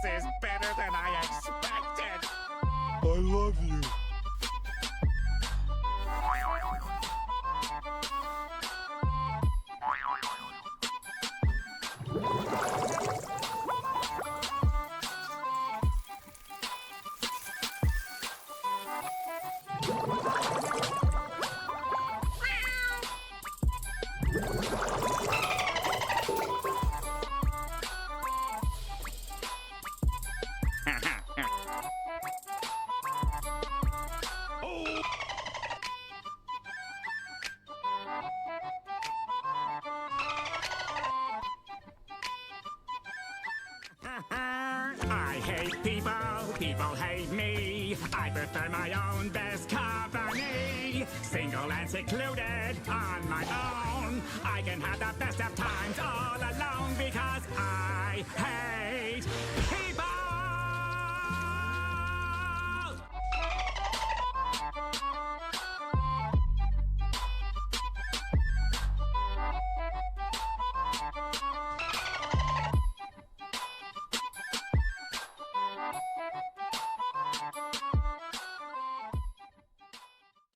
is better than I expected. I love you. I hate people, people hate me. I prefer my own best company. Single and secluded on my own. I can have the best of times all alone because I hate people.